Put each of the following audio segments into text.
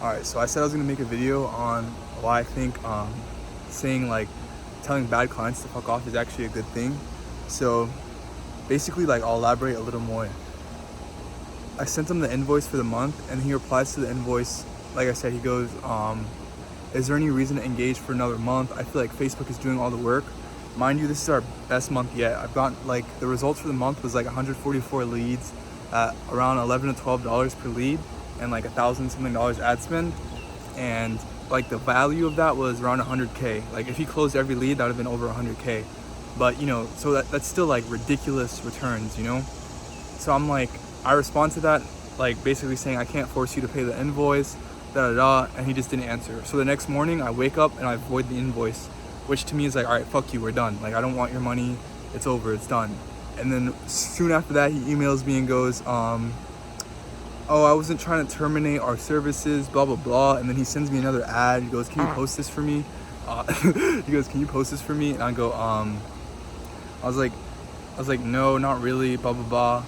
Alright, so I said I was gonna make a video on why I think saying like telling bad clients to fuck off is actually a good thing. So basically, like, I'll elaborate a little more. I sent him the invoice for the month and he replies to the invoice. Like I said, he goes, is there any reason to engage for another month? I feel like Facebook is doing all the work. Mind you, this is our best month yet. I've got, like, the results for the month was like 144 leads at around $11 to $12 per lead and like $1,000 something ad spend. And like the value of that was around 100K. Like if he closed every lead, that would have been over 100K. But you know, so that's still like ridiculous returns, you know? So I'm like, I respond to that, like basically saying I can't force you to pay the invoice, and he just didn't answer. So the next morning I wake up and I void the invoice, which to me is like, all right, fuck you, we're done. Like, I don't want your money, it's over, it's done. And then soon after that, he emails me and goes, oh, I wasn't trying to terminate our services, blah, blah, blah. And then he sends me another ad. He goes, can you post this for me? He goes, can you post this for me? And I go, I was like, no, not really, blah, blah, blah.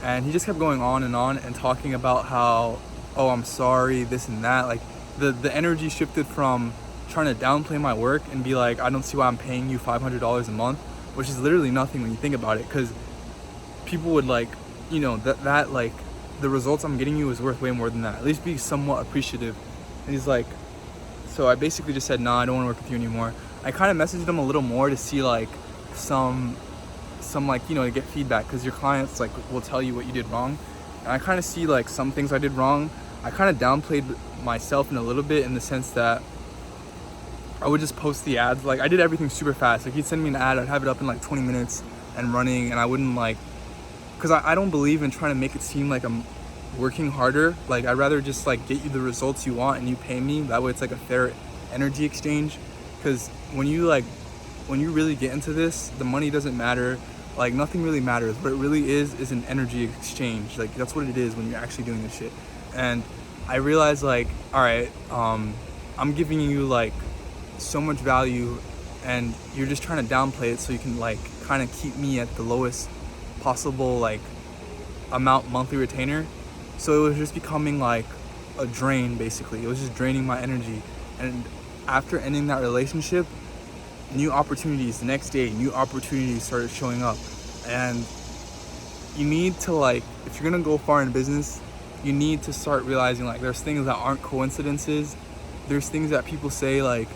And he just kept going on and talking about how, oh, I'm sorry, this and that. Like the energy shifted from trying to downplay my work and be like, I don't see why I'm paying you $500 a month, which is literally nothing when you think about it. Because people would, like, you know, that like, the results I'm getting you is worth way more than that. At least be somewhat appreciative. And he's like, so I basically just said, nah, I don't want to work with you anymore. I kind of messaged him a little more to see like some like, you know, to get feedback, because your clients like will tell you what you did wrong. And I kind of see like some things I did wrong. I kind of downplayed myself in a little bit, in the sense that I would just post the ads. Like, I did everything super fast. Like, he'd send me an ad, I'd have it up in like 20 minutes and running, and I wouldn't like, because I don't believe in trying to make it seem like I'm working harder. Like, I'd rather just like get you the results you want and you pay me. That way it's like a fair energy exchange. Because when you really get into this, the money doesn't matter. Like, nothing really matters. What it really is an energy exchange. Like, that's what it is when you're actually doing this shit. And I realized, like, all right, I'm giving you like so much value and you're just trying to downplay it so you can like kind of keep me at the lowest possible like amount monthly retainer. So it was just becoming like a drain. Basically, it was just draining my energy. And after ending that relationship, new opportunities, the next day new opportunities started showing up. And you need to, like, if you're gonna go far in business, you need to start realizing like there's things that aren't coincidences. There's things that people say, like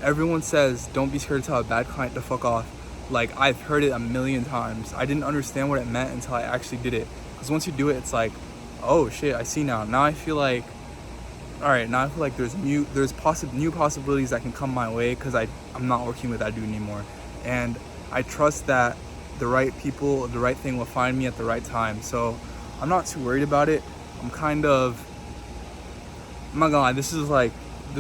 everyone says don't be scared to tell a bad client to fuck off. Like, I've heard it a million times. I didn't understand what it meant until I actually did it. Because once you do it, it's like, oh shit, I see now. Now I feel like, all right, now I feel like there's new possibilities that can come my way, because I'm not working with that dude anymore. And I trust that the right people, the right thing will find me at the right time. So I'm not too worried about it. I'm not gonna lie, this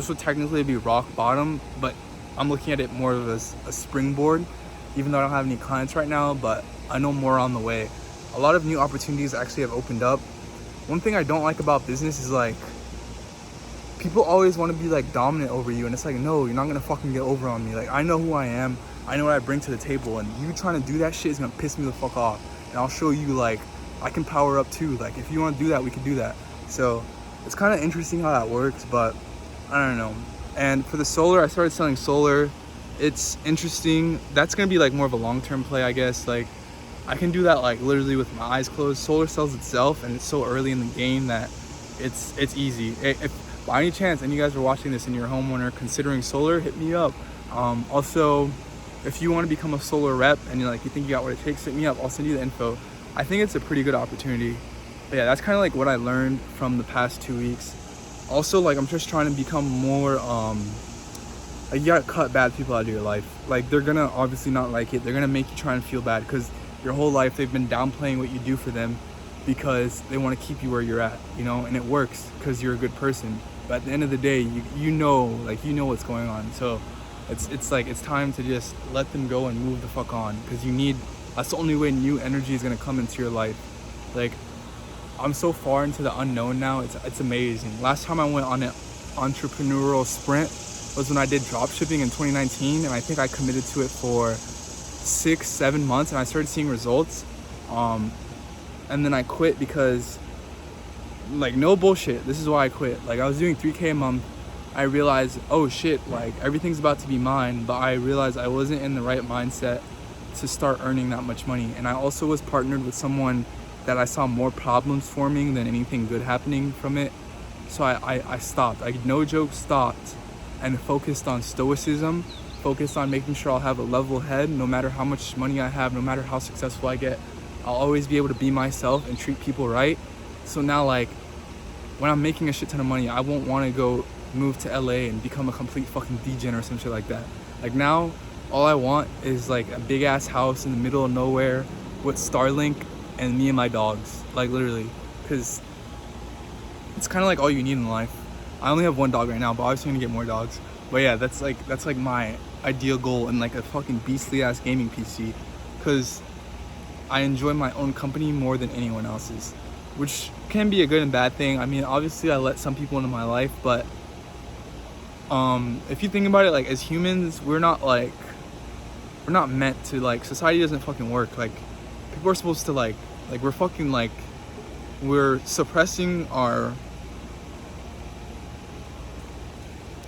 would technically be rock bottom, but I'm looking at it more of as a springboard. Even though I don't have any clients right now, but I know more on the way. A lot of new opportunities actually have opened up. One thing I don't like about business is like, people always want to be like dominant over you, and it's like, no, you're not gonna fucking get over on me. Like, I know who I am, I know what I bring to the table, and you trying to do that shit is gonna piss me the fuck off. And I'll show you, like, I can power up too. Like, if you want to do that, we can do that. So it's kind of interesting how that works, but I don't know. And for the solar, I started selling solar. It's interesting. That's gonna be like more of a long-term play, I guess. Like, I can do that like literally with my eyes closed. Solar sells itself, and it's so early in the game that it's easy. If by any chance any of you guys are watching this and you're a homeowner considering solar, hit me up. Also, if you want to become a solar rep and you think you got what it takes, hit me up. I'll send you the info. I think it's a pretty good opportunity. But yeah, that's kind of like what I learned from the past 2 weeks. Also, like, I'm just trying to become more like, you gotta cut bad people out of your life. Like, they're gonna obviously not like it. They're gonna make you try and feel bad, because your whole life they've been downplaying what you do for them because they want to keep you where you're at, you know. And it works because you're a good person. But at the end of the day, you know what's going on. So it's like, it's time to just let them go and move the fuck on, because that's the only way new energy is gonna come into your life. Like, I'm so far into the unknown now. It's amazing. Last time I went on an entrepreneurial sprint was when I did drop shipping in 2019, and I think I committed to it for 6-7 months, and I started seeing results. And then I quit because like no bullshit, this is why I quit. Like I was doing 3K a month. I realized, oh shit, like everything's about to be mine, but I realized I wasn't in the right mindset to start earning that much money. And I also was partnered with someone that I saw more problems forming than anything good happening from it. So I stopped. I no joke stopped and focused on stoicism, focused on making sure I'll have a level head no matter how much money I have, no matter how successful I get. I'll always be able to be myself and treat people right. So now like when I'm making a shit ton of money, I won't want to go move to LA and become a complete fucking degen or some shit like that. Like now, all I want is like a big ass house in the middle of nowhere with Starlink and me and my dogs. Like literally, because it's kind of like all you need in life. I only have one dog right now, but obviously I'm gonna get more dogs. But yeah, that's like my ideal goal in like a fucking beastly ass gaming PC, because I enjoy my own company more than anyone else's, which can be a good and bad thing. I mean, obviously I let some people into my life, but if you think about it, like as humans, we're not meant to, like, society doesn't fucking work. Like people are supposed to like we're fucking like we're suppressing our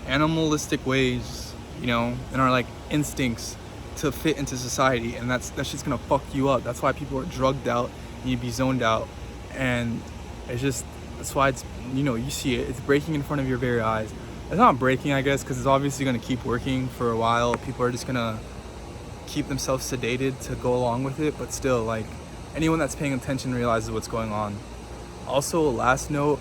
animalistic ways, you know, and our like instincts to fit into society, and that's just gonna fuck you up. That's why people are drugged out and you'd be zoned out, and it's just, that's why it's, you know, you see it, it's breaking in front of your very eyes. It's not breaking, I guess, because it's obviously gonna keep working for a while. People are just gonna keep themselves sedated to go along with it, but still, like, anyone that's paying attention realizes what's going on. Also, last note,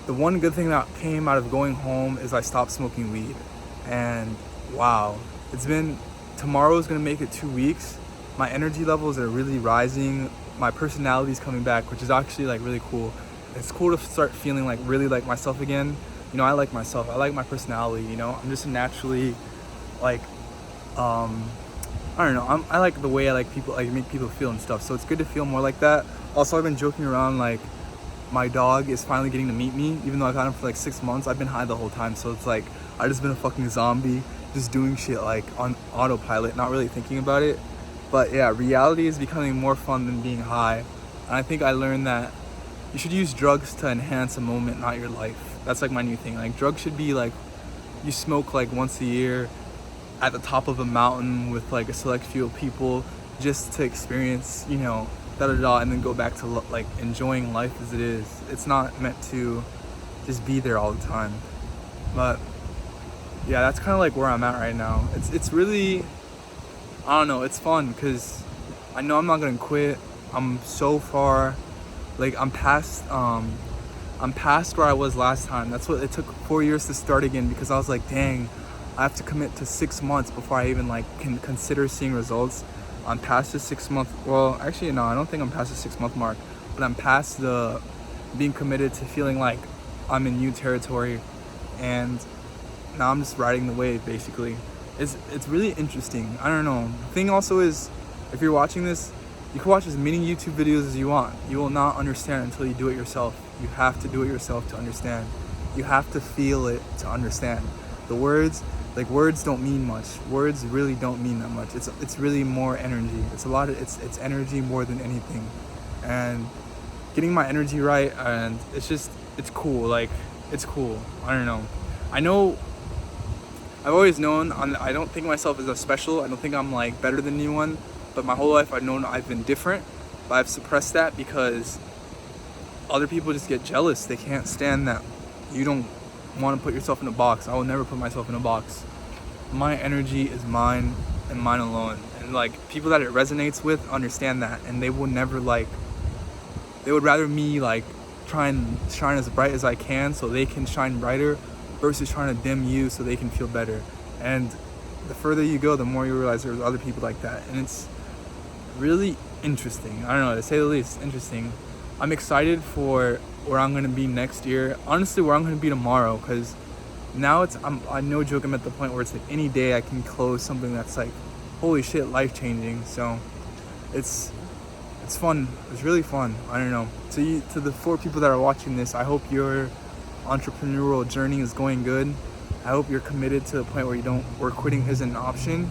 the one good thing that came out of going home is I stopped smoking weed. And wow, tomorrow's gonna make it 2 weeks. My energy levels are really rising. My personality's coming back, which is actually like really cool. It's cool to start feeling like really like myself again. You know, I like myself, I like my personality, you know, I'm just naturally like, I don't know, I like the way I like people, like make people feel and stuff. So it's good to feel more like that. Also, I've been joking around, like my dog is finally getting to meet me, even though I've had him for like 6 months. I've been high the whole time, so it's like I just been a fucking zombie, just doing shit like on autopilot, not really thinking about it. But yeah, reality is becoming more fun than being high. And I think I learned that you should use drugs to enhance a moment, not your life. That's like my new thing. Like drugs should be like, you smoke like once a year at the top of a mountain with like a select few of people, just to experience, you know, and then go back to like enjoying life as it is. It's not meant to just be there all the time. But yeah, that's kind of like where I'm at right now. It's really, I don't know, it's fun because I know I'm not gonna quit. I'm so far, like I'm past where I was last time. That's what it took, 4 years to start again, because I was like, dang, I have to commit to 6 months before I even like can consider seeing results. I'm past the 6 month, well actually no, I don't think I'm past the 6 month mark, but I'm past the being committed to feeling like I'm in new territory, and now I'm just riding the wave basically. It's really interesting. I don't know. The thing also is, if you're watching this, you can watch as many YouTube videos as you want. You will not understand until you do it yourself. You have to do it yourself to understand. You have to feel it to understand. The words, like words don't mean much. Words really don't mean that much. It's really more energy. It's energy more than anything. And getting my energy right, and it's cool. Like, it's cool. I don't know. I know, I've always known, I don't think myself as a special. I don't think I'm like better than anyone, but my whole life I've known I've been different, but I've suppressed that because other people just get jealous. They can't stand that you don't want to put yourself in a box. I will never put myself in a box. My energy is mine and mine alone. And like people that it resonates with understand that, and they will never like, they would rather me like try and shine as bright as I can so they can shine brighter, versus trying to dim you so they can feel better. And the further you go, the more you realize there's other people like that. And it's really interesting. I don't know, to say the least, interesting. I'm excited for where I'm gonna be next year. Honestly, where I'm gonna be tomorrow, because now I no joke, I'm at the point where it's like any day I can close something that's like, holy shit, life-changing. So it's fun. It's really fun. I don't know. To the 4 people that are watching this, I hope your entrepreneurial journey is going good. I hope you're committed to the point where quitting isn't an option.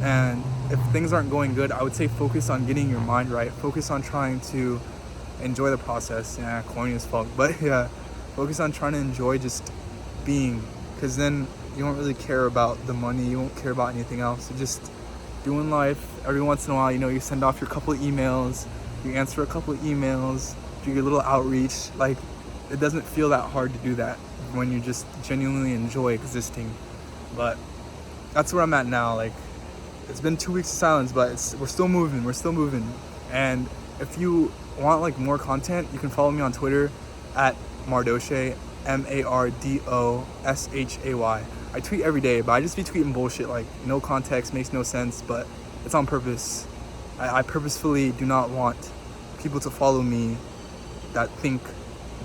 And if things aren't going good, I would say focus on getting your mind right. Focus on trying to enjoy the process. Yeah, corny as fuck, but yeah, focus on trying to enjoy just being, because then you won't really care about the money, you won't care about anything else. You're just doing life. Every once in a while, you know, you send off your couple of emails, you answer a couple of emails, do your little outreach. Like, it doesn't feel that hard to do that when you just genuinely enjoy existing. But that's where I'm at now. Like, it's been 2 weeks of silence, but we're still moving. And if you want like more content, you can follow me on Twitter at Mardoshay, MARDOSHAY. I tweet every day, but I just be tweeting bullshit, like no context, makes no sense, but it's on purpose. I purposefully do not want people to follow me that think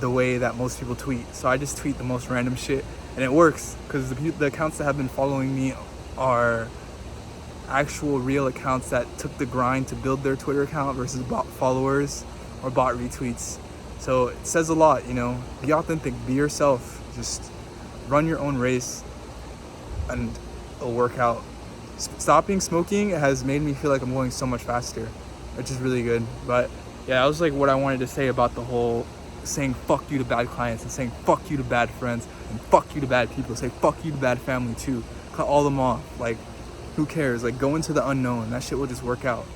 the way that most people tweet. So I just tweet the most random shit, and it works, because the accounts that have been following me are actual real accounts that took the grind to build their Twitter account versus bot followers or bot retweets. So it says a lot, you know. Be authentic, be yourself, just run your own race, and it'll work out. Stopping smoking has made me feel like I'm going so much faster, which is really good. But yeah, that was like what I wanted to say about the whole saying fuck you to bad clients and saying fuck you to bad friends and fuck you to bad people. Say fuck you to bad family too. Cut all them off. Like, who cares? Like, go into the unknown. That shit will just work out.